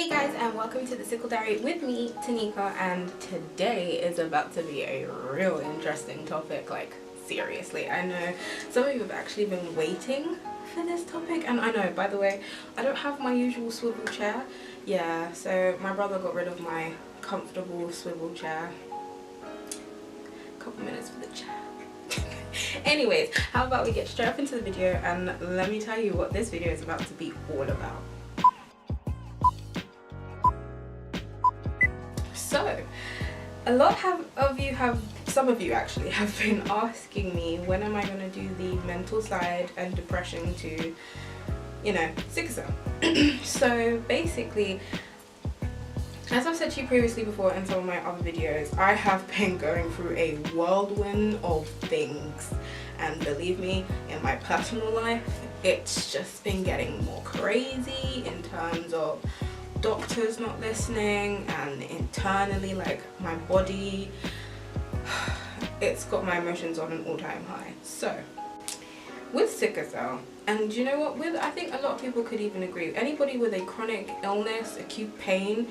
Hey guys, and welcome to the Sickle Diary with me, Tanika, and today is about to be a real interesting topic. Like, seriously, I know some of you have actually been waiting for this topic, and I know, by the way, I don't have my usual swivel chair. Yeah, so my brother got rid of my comfortable swivel chair. A couple minutes for the chair. Anyways, how about we get straight up into the video and let me tell you what this video is about to be all about. So, some of you actually have been asking me, when am I going to do the mental side and depression to, you know, sickle cell. So basically, as I've said to you previously before in some of my other videos, I have been going through a whirlwind of things, and believe me, in my personal life it's just been getting more crazy in terms of doctors not listening, and internally, like, my body, it's got my emotions on an all-time high. So with sickle cell, and you know what, I think a lot of people could even agree, anybody with a chronic illness, acute pain,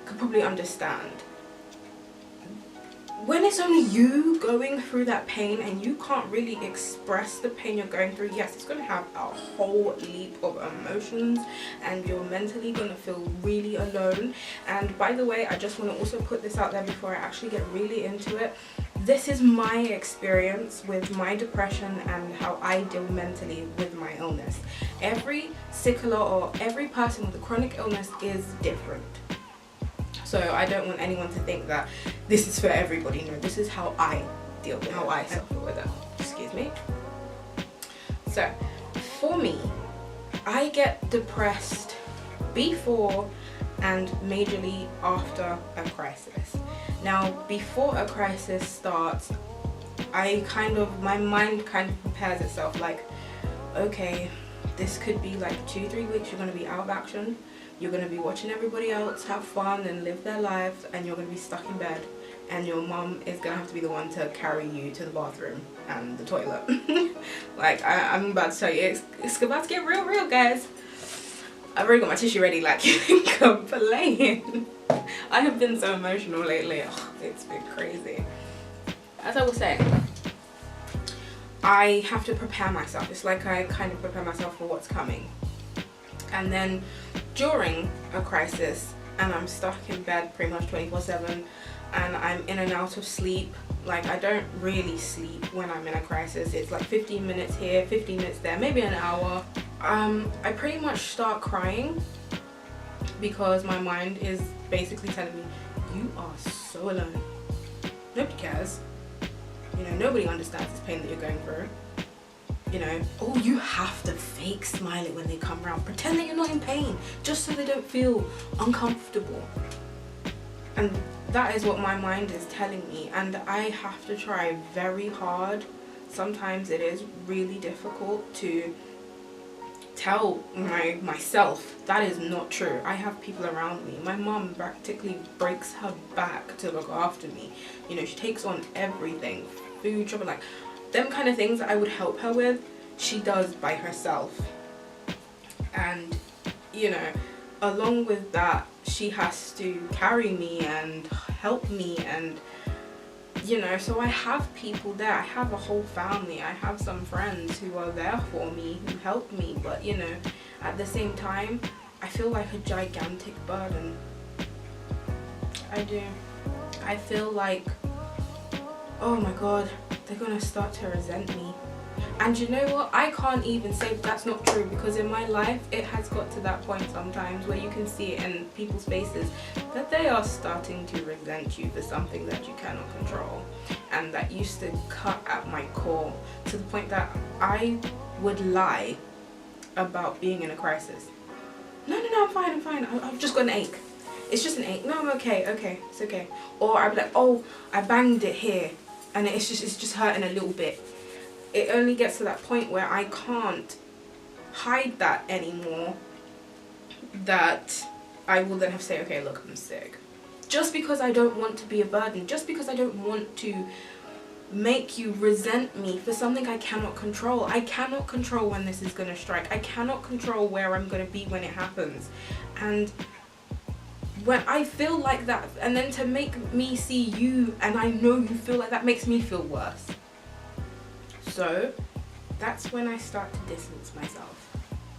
could probably understand when it's only you going through that pain and you can't really express the pain you're going through. Yes, it's going to have a whole leap of emotions and you're mentally going to feel really alone. And by the way, I just want to also put this out there before I actually get really into it. This is my experience with my depression and how I deal mentally with my illness. Every sickler or every person with a chronic illness is different. So I don't want anyone to think that this is for everybody. No, this is how I deal with it, how I suffer with it. Excuse me. So for me, I get depressed before and majorly after a crisis. Now, before a crisis starts, my mind kind of prepares itself like, okay, this could be like 2-3 weeks you're going to be out of action. You're going to be watching everybody else have fun and live their lives, and you're going to be stuck in bed, and your mom is going to have to be the one to carry you to the bathroom and the toilet. Like, I'm about to tell you, it's about to get real, guys. I've already got my tissue ready, like, you think I'm playing. I have been so emotional lately. Oh, it's been crazy. As I was saying, I have to prepare myself. It's like I kind of prepare myself for what's coming. And then during a crisis, and I'm stuck in bed pretty much 24/7, and I'm in and out of sleep. Like, I don't really sleep when I'm in a crisis. It's like 15 minutes here, 15 minutes there, maybe an hour. I pretty much start crying because my mind is basically telling me, you are so alone. Nobody cares. You know, nobody understands this pain that you're going through. You know, oh, you have to fake smile it when they come around. Pretend that you're not in pain, just so they don't feel uncomfortable. And that is what my mind is telling me, and I have to try very hard. Sometimes it is really difficult to tell myself that is not true. I have people around me. My mom practically breaks her back to look after me. You know, she takes on everything, food, shopping, like them kind of things that I would help her with, she does by herself. And, you know, along with that, she has to carry me and help me, and, you know, so I have people there. I have a whole family. I have some friends who are there for me, who help me, but, you know, at the same time, I feel like a gigantic burden. I do. I feel like, oh my god, they're gonna start to resent me. And you know what, I can't even say that's not true, because in my life it has got to that point sometimes where you can see it in people's faces that they are starting to resent you for something that you cannot control, and that used to cut at my core to the point that I would lie about being in a crisis. No, I'm fine, I've just got an ache. It's just an ache. No, I'm okay, it's okay. Or I'd be like, oh, I banged it here and it's just hurting a little bit. It only gets to that point where I can't hide that anymore, that I will then have to say, okay, look, I'm sick. Just because I don't want to be a burden, just because I don't want to make you resent me for something I cannot control. I cannot control when this is going to strike. I cannot control where I'm going to be when it happens. And when I feel like that, and then to make me see you and I know you feel like that makes me feel worse. So that's when I start to distance myself.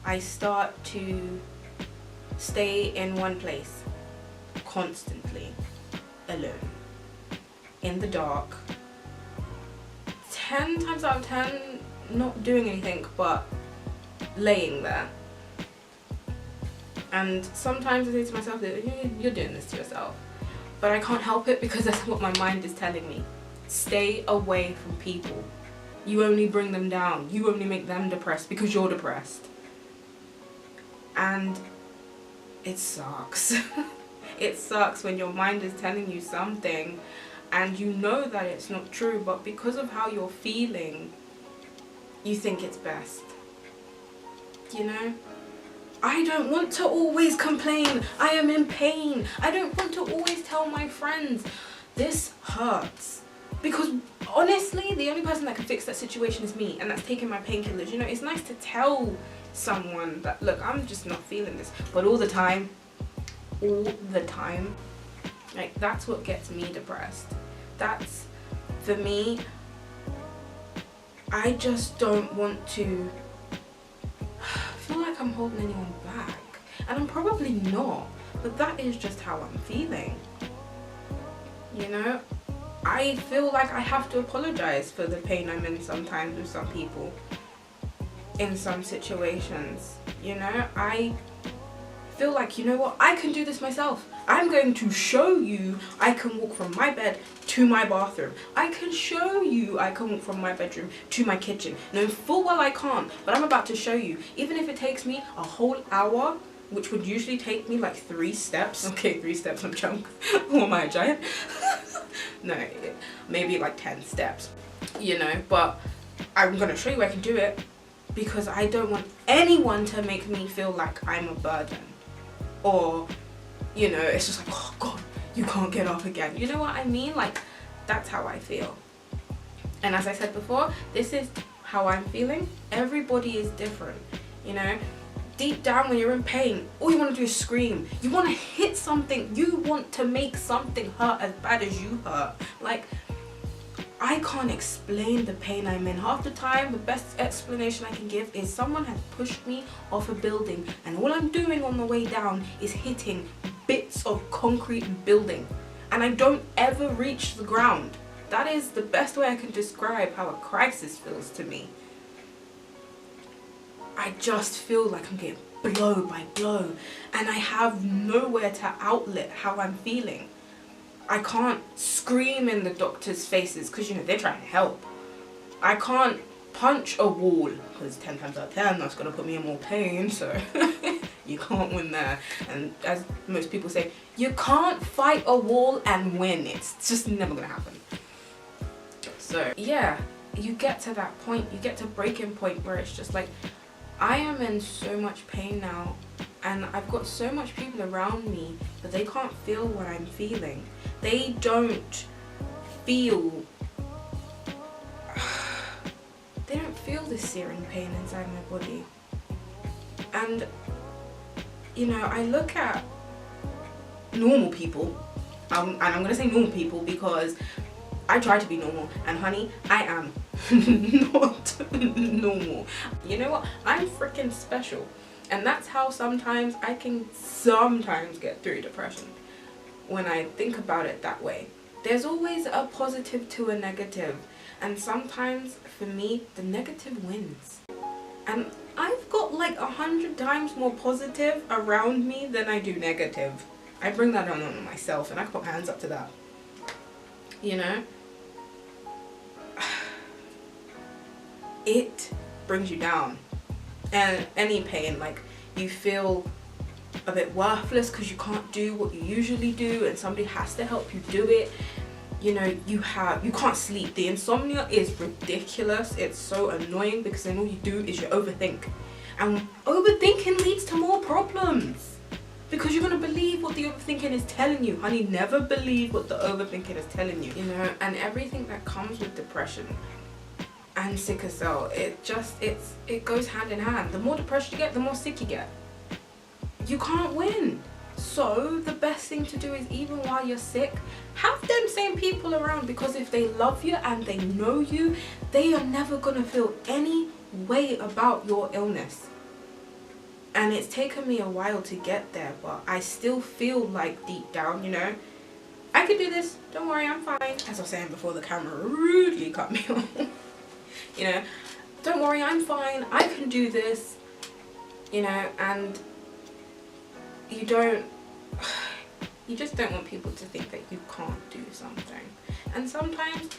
I start to stay in one place constantly, alone, in the dark, 10 times out of 10 not doing anything but laying there. And sometimes I say to myself that you're doing this to yourself, but I can't help it because that's what my mind is telling me. Stay away from people. You only bring them down. You only make them depressed because you're depressed. And it sucks. It sucks when your mind is telling you something and you know that it's not true, but because of how you're feeling, you think it's best. You know? I don't want to always complain. I am in pain. I don't want to always tell my friends. This hurts. Because honestly, the only person that can fix that situation is me, and that's taking my painkillers. You know, it's nice to tell someone that, look, I'm just not feeling this. But all the time, like, that's what gets me depressed. That's, for me, I just don't want to feel like I'm holding anyone back, and I'm probably not, but that is just how I'm feeling. You know, I feel like I have to apologize for the pain I'm in sometimes with some people, in some situations. You know, I feel like, you know what, I can do this myself. I'm going to show you I can walk from my bed to my bathroom. I can show you I can walk from my bedroom to my kitchen. Knowing full well I can't, but I'm about to show you. Even if it takes me a whole hour, which would usually take me like 3 steps. Okay, 3 steps, I'm drunk. Or am I a giant? No, maybe like 10 steps. You know, but I'm gonna show you I can do it because I don't want anyone to make me feel like I'm a burden. Or, you know, it's just like, oh God, you can't get up again. You know what I mean? Like, that's how I feel. And as I said before, this is how I'm feeling. Everybody is different, you know? Deep down when you're in pain, all you want to do is scream. You want to hit something. You want to make something hurt as bad as you hurt. Like, I can't explain the pain I'm in. Half the time, the best explanation I can give is someone has pushed me off a building and all I'm doing on the way down is hitting bits of concrete and building. And I don't ever reach the ground. That is the best way I can describe how a crisis feels to me. I just feel like I'm getting blow by blow and I have nowhere to outlet how I'm feeling. I can't scream in the doctor's faces because, you know, they're trying to help. I can't punch a wall because 10 times out of 10 that's going to put me in more pain, so you can't win there. And as most people say, you can't fight a wall and win. It's just never going to happen. So yeah, you get to that point, you get to breaking point where it's just like, I am in so much pain now and I've got so much people around me but they can't feel what I'm feeling. They don't feel this searing pain inside my body. And you know, I look at normal people, and I'm gonna say normal people because I try to be normal, and honey, I am not normal. You know what? I'm freaking special. And that's how sometimes I can get through depression. When I think about it that way. There's always a positive to a negative. And sometimes, for me, the negative wins. And I've got like 100 times more positive around me than I do negative. I bring that on myself and I can put my hands up to that. You know? It brings you down. And any pain, like, you feel a bit worthless because you can't do what you usually do and somebody has to help you do it. You know, you can't sleep. The insomnia is ridiculous. It's so annoying because then all you do is you overthink. And overthinking leads to more problems. Because you're going to believe what the overthinking is telling you. Honey, never believe what the overthinking is telling you. You know, and everything that comes with depression and sickle cell, it goes hand in hand. The more depressed you get, the more sick you get. You can't win. So the best thing to do is, even while you're sick, have them same people around, because if they love you and they know you, they are never gonna feel any way about your illness. And it's taken me a while to get there, but I still feel like deep down, you know, I can do this, don't worry, I'm fine. As I was saying before, the camera rudely cut me off. You know, don't worry, I'm fine, I can do this, you know. And you just don't want people to think that you can't do something. And sometimes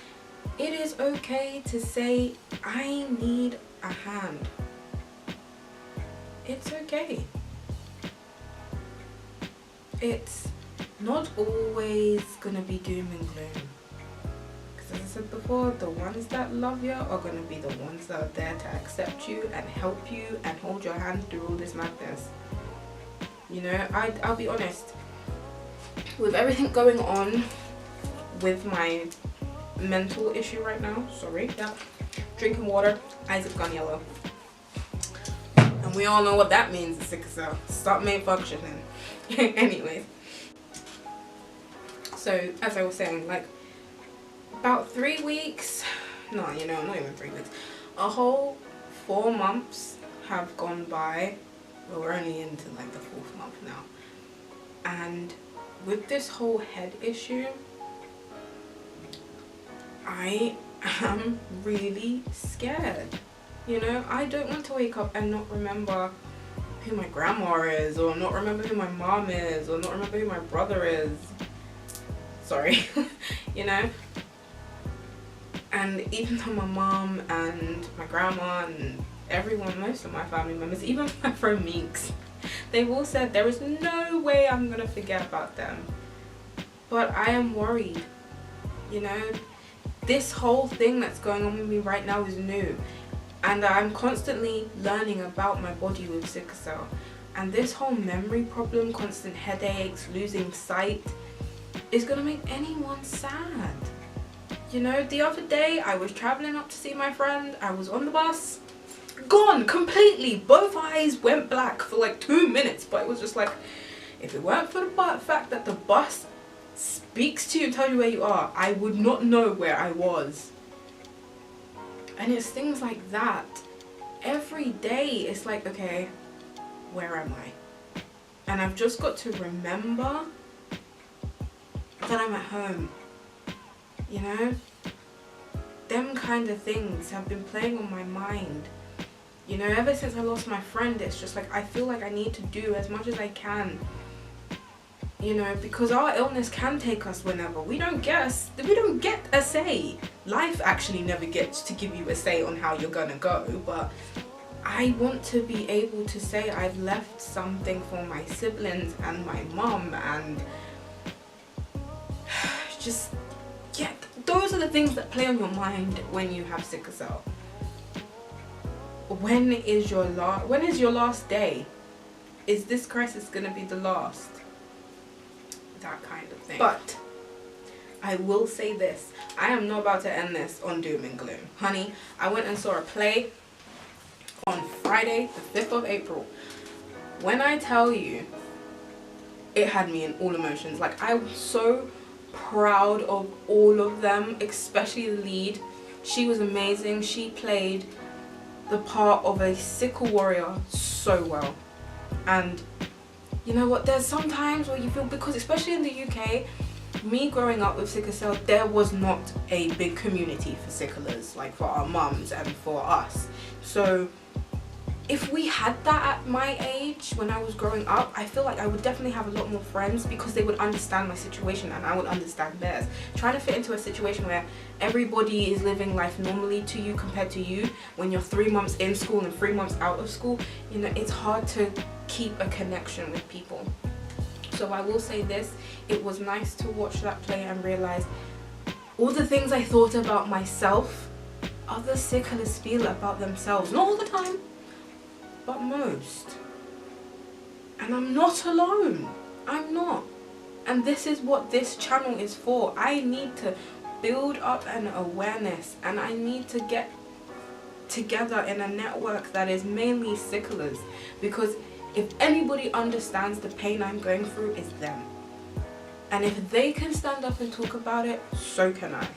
it is okay to say, I need a hand. It's okay. It's not always gonna be doom and gloom. Because as I said before, the ones that love you are gonna be the ones that are there to accept you and help you and hold your hand through all this madness. You know, I'll be honest, with everything going on with my mental issue right now, sorry, yeah, drinking water, eyes have gone yellow. And we all know what that means, sickle cell. Stop malfunctioning. Anyways. So, as I was saying, like, about 3 weeks, no, you know, not even 3 weeks, a whole 4 months have gone by. Well, we're only into like the 4th month now. And with this whole head issue, I am really scared. You know, I don't want to wake up and not remember who my grandma is, or not remember who my mom is, or not remember who my brother is. Sorry. You know? And even though my mom and my grandma and everyone, most of my family members, even my friend Meeks, they've all said there is no way I'm gonna forget about them. But I am worried. You know? This whole thing that's going on with me right now is new. And I'm constantly learning about my body with sickle cell. And this whole memory problem, constant headaches, losing sight, is gonna make anyone sad. You know, the other day I was traveling up to see my friend, I was on the bus, gone completely, both eyes went black for like 2 minutes, but it was just like, if it weren't for the fact that the bus speaks to you and tells you where you are, I would not know where I was. And it's things like that. Every day it's like, okay, where am I? And I've just got to remember that I'm at home. You know? Them kind of things have been playing on my mind. You know, ever since I lost my friend, it's just like I feel like I need to do as much as I can. You know, because our illness can take us whenever. We don't get a say. Life actually never gets to give you a say on how you're gonna go, but I want to be able to say I've left something for my siblings and my mum, and just, yeah, those are the things that play on your mind when you have sickle cell. When is your last day? Is this crisis gonna be the last? That kind of thing. But I will say this, I am not about to end this on doom and gloom. Honey, I went and saw a play on Friday, the 5th of April. When I tell you, it had me in all emotions. Like, I was so proud of all of them, especially the lead. She was amazing. She played the part of a sickle warrior so well. And you know what, there's some times where you feel, because especially in the UK, me growing up with sickle cell, there was not a big community for sicklers, like for our mums and for us. So if we had that at my age when I was growing up, I feel like I would definitely have a lot more friends, because they would understand my situation and I would understand theirs. Trying to fit into a situation where everybody is living life normally to you compared to you, when you're 3 months in school and 3 months out of school, you know, it's hard to keep a connection with people. So I will say this, it was nice to watch that play and realize all the things I thought about myself, other sicklers feel about themselves. Not all the time, but most. And I'm not alone. I'm not. And this is what this channel is for. I need to build up an awareness, and I need to get together in a network that is mainly sicklers, because If anybody understands the pain I'm going through, it's them. And if they can stand up and talk about it, so can I.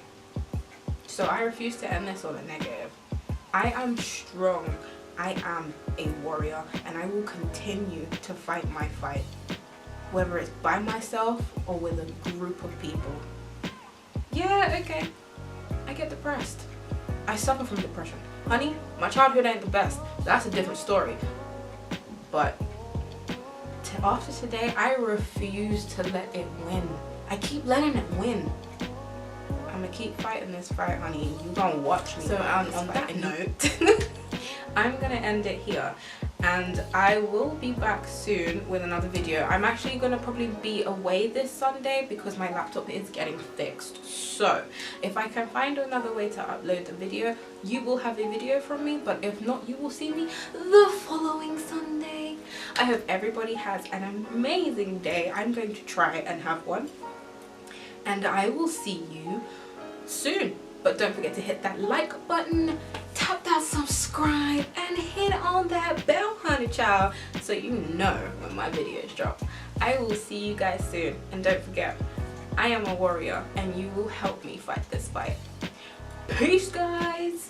So I refuse to end this on a negative. I am strong. I am a warrior, and I will continue to fight my fight, whether it's by myself or with a group of people. Yeah, okay, I get depressed. I suffer from depression. Honey, my childhood ain't the best. That's a different story. But after today, I refuse to let it win. I keep letting it win. I'm gonna keep fighting this fight, honey. You gonna watch me. So on that note, I'm gonna end it here, and I will be back soon with another video. I'm actually gonna probably be away this Sunday because my laptop is getting fixed. So if I can find another way to upload the video, you will have a video from me, but if not, you will see me the following Sunday. I hope everybody has an amazing day. I'm going to try and have one, and I will see you soon. But don't forget to hit that like button, tap that subscribe, and hit on that bell, honey child, so you know when my videos drop. I will see you guys soon, and don't forget, I am a warrior and you will help me fight this fight. Peace, guys.